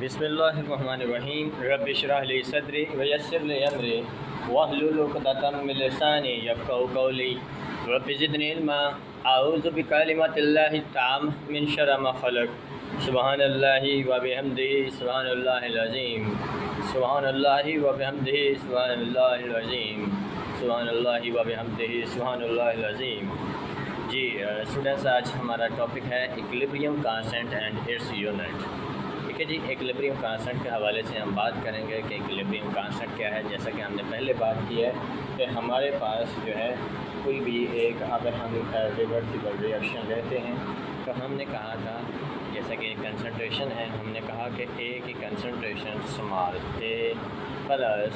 बिस्मिल्लाहिर्रहमानिर्रहीम रब्बि इश्रह ली सदरी वयस्सिर ली अमरी वहलुल उक़दतम मिन लिसानी यफ़क़हू क़ौली रब्बि ज़िदनी इल्मा अऊज़ु बिकलिमातिल्लाहि ताम्माति मिन शर्रि मा ख़लक़ सुब्हानल्लाहि व बिहम्दिही सुब्हानल्लाहिल अज़ीम सुब्हानल्लाहि व बिहम्दिही सुब्हानल्लाहिल अज़ीम सुब्हानल्लाहि व बिहम्दिही सुब्हानल्लाहिल अज़ीम। जी स्टूडेंट्स, आज हमारा टॉपिक है equilibrium constant and its unit. ठीक है जी, इक्विलिब्रियम कांस्टेंट के हवाले से हम बात करेंगे कि इक्विलिब्रियम कांस्टेंट क्या है। जैसा कि हमने पहले बात की है कि हमारे पास जो है कोई भी एक, अगर हम रिवर्सिबल रिएक्शन लेते हैं तो हमने कहा था, जैसा कि कंसंट्रेशन है, हमने कहा कि ए की कंसंट्रेशन स्मॉल ए प्लस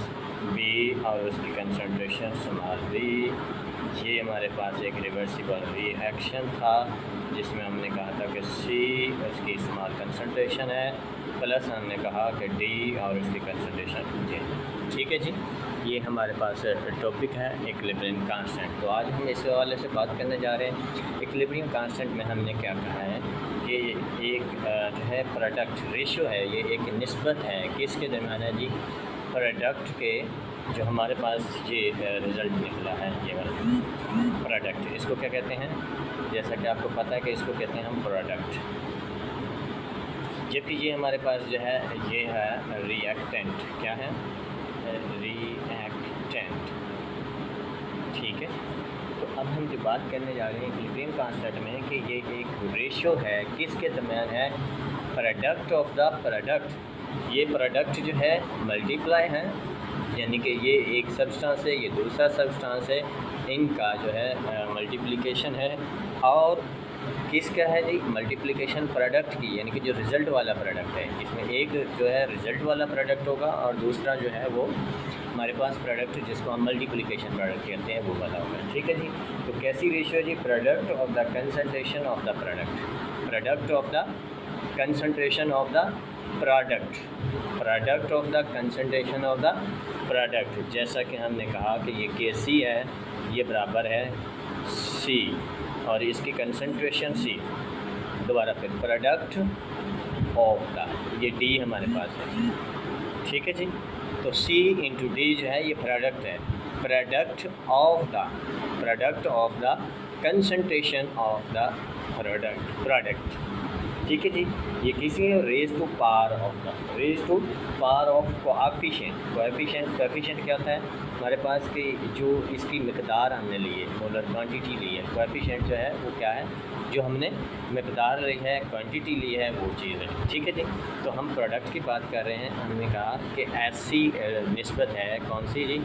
बी और उसकी कंसंट्रेशन स्मॉल बी, ये हमारे पास एक रिवर्सिबल रिएक्शन था जिसमें हमने कहा था कि सी उसकी स्मॉल कंसंट्रेशन है प्लस हमने कहा कि डी और उसकी कंसंट्रेशन जे। ठीक है जी, ये हमारे पास टॉपिक है इक्विलिब्रियम कांस्टेंट। तो आज हम इस हवाले से बात करने जा रहे हैं। इक्विलिब्रियम कांस्टेंट में हमने क्या कहा है कि एक जो है प्रोडक्ट रेशियो है, ये एक निस्बत है किसके दरमियान है जी, प्रोडक्ट के, जो हमारे पास ये रिज़ल्ट निकला है ये वाला प्रोडक्ट, इसको क्या कहते हैं, जैसा कि आपको पता है कि इसको कहते हैं हम प्रोडक्ट। जबकि ये हमारे पास जो है ये है रिएक्टेंट। क्या है? रिएक्टेंट। ठीक है, तो अब हम जो बात करने जा रहे हैं इक्विलिब्रियम कांस्टेंट में कि ये एक रेशियो है किसके दरमियान है, प्रोडक्ट ऑफ द प्रोडक्ट। ये प्रोडक्ट जो है मल्टीप्लाई है, यानी कि ये एक सब्सटेंस है, ये दूसरा सब्सटेंस है, इनका जो है मल्टीप्लिकेशन है। और किसका है जी, मल्टीप्लिकेशन प्रोडक्ट की, यानी कि जो रिज़ल्ट वाला प्रोडक्ट है, इसमें एक जो है रिज़ल्ट वाला प्रोडक्ट होगा और दूसरा जो है वो हमारे पास प्रोडक्ट जिसको हम मल्टीप्लिकेशन प्रोडक्ट कहते हैं वो वाला होगा। ठीक है जी, तो कैसी रेशियो जी, product of the concentration of the product, product of the concentration of the product, product of the concentration of the product. जैसा कि हमने कहा कि ये के सी है, ये बराबर है सी और इसकी कंसंट्रेशन सी, दोबारा फिर प्रोडक्ट ऑफ द, ये डी हमारे पास है। ठीक है जी, तो सी इंटू डी जो है ये प्रोडक्ट है, product of the concentration of the product. ठीक है जी, ये किसी raise to power of coefficient क्या होता है हमारे पास कि जो इसकी मिकदार हमने ली है, मोलर क्वांटिटी ली है, कोएफिशिएंट जो है वो क्या है, जो हमने मिकदार ली है, क्वांटिटी ली है, वो चीज़ है। ठीक है जी, तो हम प्रोडक्ट की बात कर रहे हैं। हमने कहा कि ऐसी निस्बत है कौन सी जी,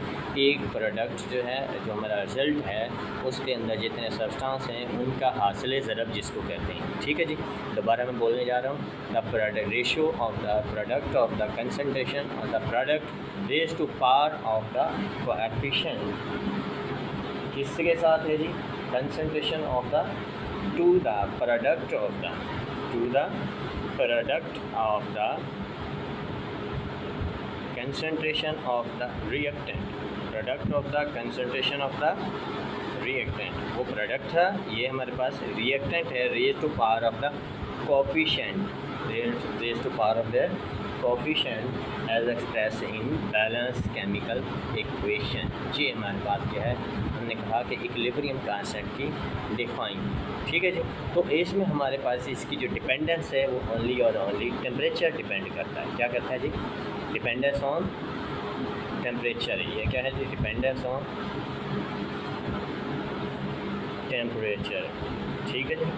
एक प्रोडक्ट जो है, जो हमारा रिज़ल्ट है, उसके अंदर जितने सब्सटेंस हैं उनका हासिल ज़रब जिसको कहते हैं। ठीक है जी, दोबारा मैं बोलने जा रहा हूँ, the product ratio of the product of the concentration of the product raise to power of the coefficient, किसके साथ है जी, concentration of the to the product of the concentration of the reactant, product of the concentration of the reactant, वो product था, ये हमारे पास reactant है, raise to power of the coefficient, raise to power of the coefficient as express in balance chemical equation. जी हमारे पास जो है, हमने कहा कि इक्विलिब्रियम कांस्टेंट की डिफाइन। ठीक है जी, तो इसमें हमारे पास इसकी जो डिपेंडेंस है वो ओनली और ओनली टेम्परेचर डिपेंड करता है। क्या करता है जी, डिपेंडेंस ऑन टेम्परेचर। ये क्या है जी, डिपेंडेंस ऑन टेम्परेचर। ठीक है जी,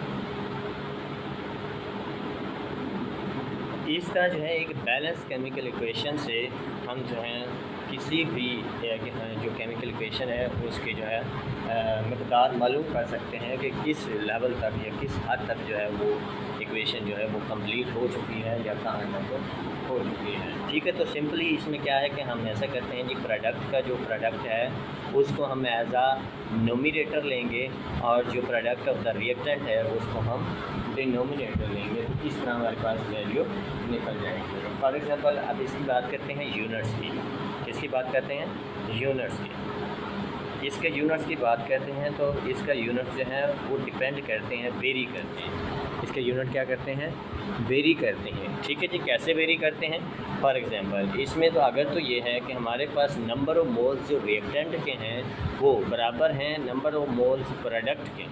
इस तरह जो है एक बैलेंस केमिकल इक्वेशन से हम जो है किसी भी जो केमिकल इक्वेशन है उसकी जो है मकदार मालूम कर सकते हैं कि किस लेवल तक या किस हद तक जो है वो इक्वेशन जो है वो कंप्लीट हो चुकी है या कहाँ तक हो चुकी है। ठीक है, तो सिंपली इसमें क्या है कि हम ऐसा करते हैं जी, प्रोडक्ट का जो प्रोडक्ट है उसको हम एज आ नोमिनेटर लेंगे और जो प्रोडक्ट ऑफ द रिएक्टेंट है उसको हम डिनोमिनेटर लेंगे। तो इस तरह हमारे पास वैल्यू निकल जाएगी। फॉर एग्जांपल अब इसकी बात करते हैं यूनिट्स की। किसकी बात करते हैं? यूनिट्स की। इसके यूनिट्स की बात करते हैं तो इसका यूनिट जो है वो डिपेंड करते हैं, वेरी करते हैं। इसके यूनिट क्या करते हैं, वेरी करते हैं। ठीक है जी, कैसे वेरी करते हैं? फॉर एग्जांपल इसमें तो अगर तो ये है कि हमारे पास नंबर ऑफ मोल्स जो रिएक्टेंट के हैं वो बराबर हैं नंबर ऑफ मोल्स प्रोडक्ट के,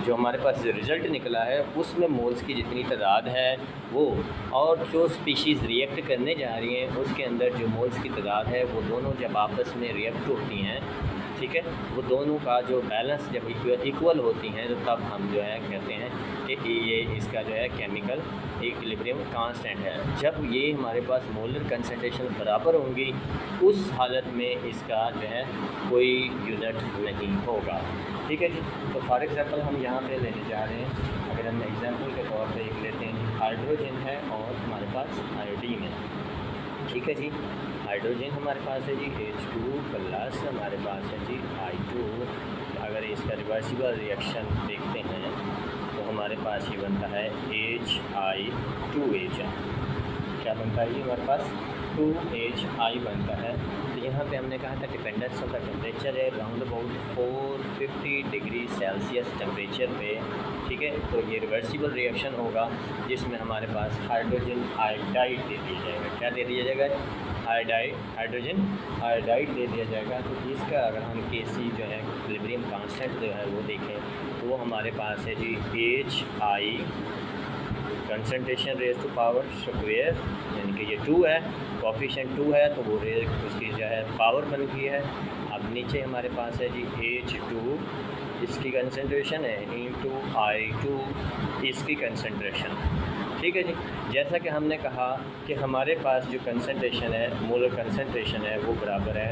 जो हमारे पास रिज़ल्ट निकला है उसमें मोल्स की जितनी तादाद है वो, और जो स्पीशीज़ रिएक्ट करने जा रही हैं उसके अंदर जो मोल्स की तादाद है वो दोनों जब आपस में रिएक्ट होती हैं, ठीक है, वो दोनों का जो बैलेंस जब इक्वल होती हैं तो तब हम जो है कहते हैं कि ये इसका जो है केमिकल इक्विलिब्रियम कांस्टेंट है। जब ये हमारे पास मोलर कंसंट्रेशन बराबर होंगी उस हालत में इसका जो है कोई यूनिट नहीं होगा। ठीक है जी, तो फॉर एग्ज़ाम्पल हम यहाँ पे लेने जा रहे हैं, अगर हम एग्ज़ाम्पल के तौर पे एक लेते हैं, हाइड्रोजन है और हमारे पास आयोडीन है। ठीक है जी, हाइड्रोजन हमारे पास है जी H2 प्लस हमारे पास है जी I2। अगर इसका रिवर्सिबल रिएक्शन देखते हैं तो हमारे पास ये बनता है HI2H। क्या बनता है ये हमारे पास 2HI बनता है। तो यहाँ पे हमने कहा था डिपेंडेंस ऑफ द टेम्परेचर है round about 450 degree Celsius temperature पे। ठीक है, तो ये रिवर्सिबल रिएक्शन होगा जिसमें हमारे पास हाइड्रोजन आयोडाइड दे दिया जाएगा। क्या दे दिया जाएगा? हाइड्रोजन आयोडाइड दे दिया जाएगा। तो इसका अगर हम Kc जो है इक्विलिब्रियम कांस्टेंट जो है वो देखें तो वो हमारे पास है जी HI concentration raise to power square, यानी कि ये 2 है, कोफिशिएंट 2 है तो वो उसकी जो है पावर बन गई है। अब नीचे हमारे पास है जी H2, इसकी कंसंट्रेशन है इंटू I2 इसकी कंसंट्रेशन। ठीक है जी, जैसा कि हमने कहा कि हमारे पास जो कंसंट्रेशन है, मोलर कंसंट्रेशन है वो बराबर है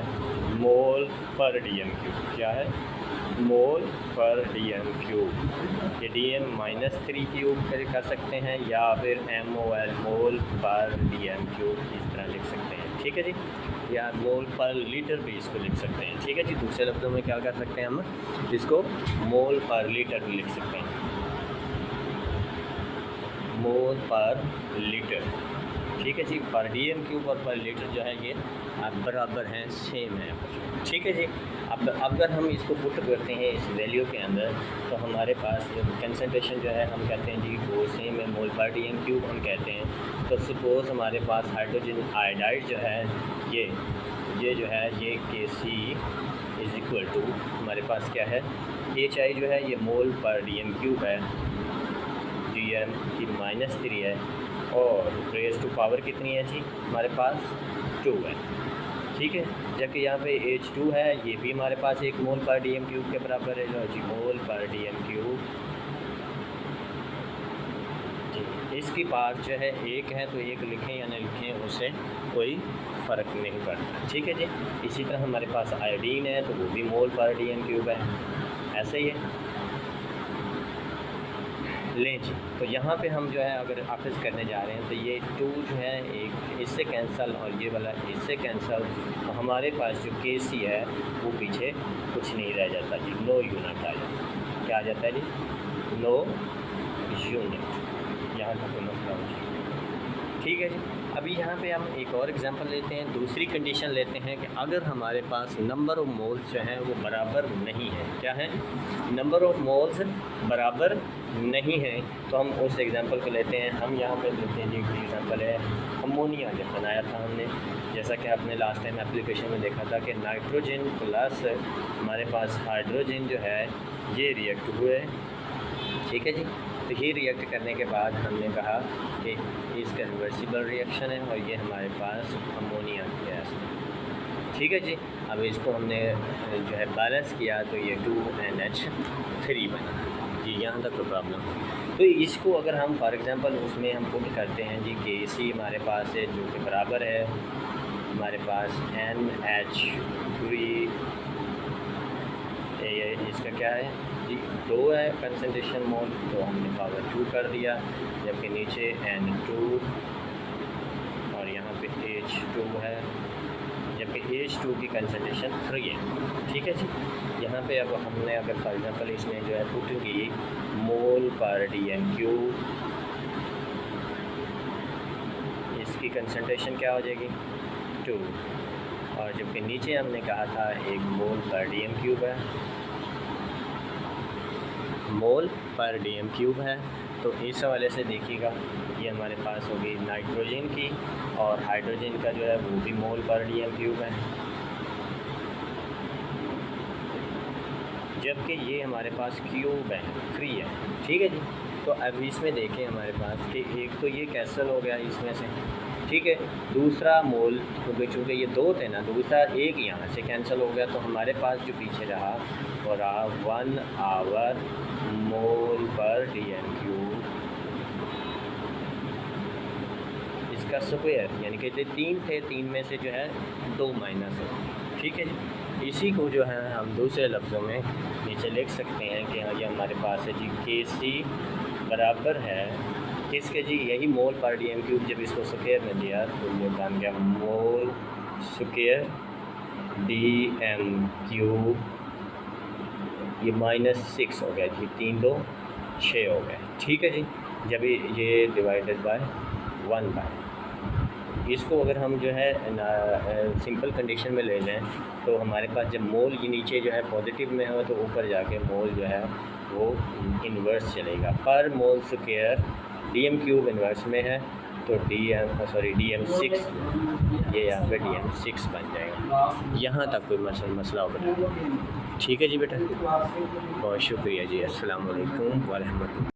मोल पर dm³। क्या है? मोल पर dm³। ये dm-3³ कर सकते हैं या फिर mol मोल पर dm³ इस तरह लिख सकते हैं। ठीक है जी, या मोल पर लीटर भी इसको लिख सकते हैं। ठीक है जी, दूसरे लफ्ज़ों में क्या कर सकते हैं हम इसको मोल पर लीटर भी लिख सकते हैं, मोल पर लीटर। ठीक है जी, पर dm³ और पर लीटर जो है ये बराबर हैं, सेम है। ठीक है जी, अब अगर हम इसको पुट करते हैं इस वैल्यू के अंदर तो हमारे पास जो कंसंट्रेशन जो है हम कहते हैं जी वो सेम है, मोल पर dm³ हम कहते हैं। तो सपोज़ हमारे पास हाइड्रोजन आयोडाइड जो है ये जो है ये Kc इज़ इक्वल टू हमारे पास क्या है, HI जो है ये मोल पर dm³ है, dm की -3 है और रेज़ टू पावर कितनी है जी हमारे पास 2 है। ठीक है, जबकि यहाँ पे H2 है ये भी हमारे पास 1 मोल पर dm³ के बराबर है जी, मोल पर dm³ जी। इसकी पावर जो है 1 है तो 1 लिखें या नहीं लिखें उससे कोई फ़र्क नहीं पड़ता। ठीक है जी, इसी तरह हमारे पास आयोडीन है तो वो भी मोल पर dm³ है, ऐसे ही है। लें जी, तो यहाँ पे हम जो है अगर आफिस करने जा रहे हैं तो ये 2 जो है एक इससे कैंसिल और ये वाला इससे कैंसिल, तो हमारे पास जो Kc है वो पीछे कुछ नहीं रह जाता जी, नो यूनिट आ जाता। क्या आ जाता है जी? No unit. यहाँ का कोई मसला नहीं। ठीक है जी, अभी यहाँ पे हम एक और एग्जांपल लेते हैं, दूसरी कंडीशन लेते हैं कि अगर हमारे पास नंबर ऑफ़ मोल्स जो हैं वो बराबर नहीं है। क्या है? नंबर ऑफ़ मोल्स बराबर नहीं है। तो हम उस एग्जांपल को लेते हैं। हम यहाँ पे लेते हैं जी एग्जांपल है अमोनिया, जब बनाया था हमने, जैसा कि आपने लास्ट टाइम एप्लीकेशन में देखा था कि नाइट्रोजन प्लस हमारे पास हाइड्रोजन जो है ये रिएक्ट हुए। ठीक है जी, तो ये रिएक्ट करने के बाद हमने कहा कि इसका रिवर्सिबल रिएक्शन है और ये हमारे पास अमोनिया गैस है। ठीक है जी, अब इसको हमने जो है बैलेंस किया तो ये 2NH3 बना जी, यहाँ तक कोई प्रॉब्लम। तो इसको अगर हम फॉर एग्ज़ाम्पल उसमें हम पुट करते हैं जी Kc हमारे पास है जो कि बराबर है हमारे पास NH3, इसका क्या है जी 2 है कंसंट्रेशन मोल, तो हमने पावर 2 कर दिया, जबकि नीचे N2 और यहाँ पे H2 है, जबकि H2 की कंसंट्रेशन 3 है। ठीक है जी, यहाँ पे अब हमने अगर फॉर एग्जांपल इसमें जो है पुट की मोल पर dm³, इसकी कंसंट्रेशन क्या हो जाएगी 2, और जबकि नीचे हमने कहा था 1 मोल पर dm³ है, मोल पर dm³ है, तो इस हवाले से देखिएगा ये हमारे पास होगी नाइट्रोजन की, और हाइड्रोजन का जो है वो भी मोल पर dm³ है, जबकि ये हमारे पास क्यूब है, 3 है। ठीक है जी। तो अब इसमें देखें हमारे पास कि एक तो ये कैंसिल हो गया इसमें से, ठीक है। दूसरा मोल, क्योंकि चूँकि ये 2 थे ना, दूसरा एक यहाँ से कैंसिल हो गया, तो हमारे पास जो पीछे रहा वो रहा 1 आवर मोल पर dm³, इसका स्क्वायर, यानी कि 3 थे, 3 में से जो है 2 माइनस है। ठीक है जी। इसी को जो है हम दूसरे लफ्ज़ों में नीचे लिख सकते हैं कि हाँ ये हमारे पास है जी Kc बराबर है किसके जी, यही मोल पर dm³, जब इसको स्क्वायर में दिया तो ये बन गया मोल स्क्वायर dm³, ये -6 हो गया जी, 3 2 6 हो गए। ठीक है जी। जब ये डिवाइडेड बाय 1 इसको अगर हम जो है सिंपल कंडीशन में ले जाएं तो हमारे पास जब मोल ये नीचे जो है पॉजिटिव में हो तो ऊपर जाके मोल जो है वो इन्वर्स चलेगा। पर मोल स्क्वायर dm³ इन्वर्स में है तो dm6 ये यहाँ पे dm6 बन जाएगा। यहाँ तक कोई मसला हो बेटा। ठीक है जी बेटा, बहुत शुक्रिया जी। अस्सलाम वालेकुम व रहमतुल्लाह।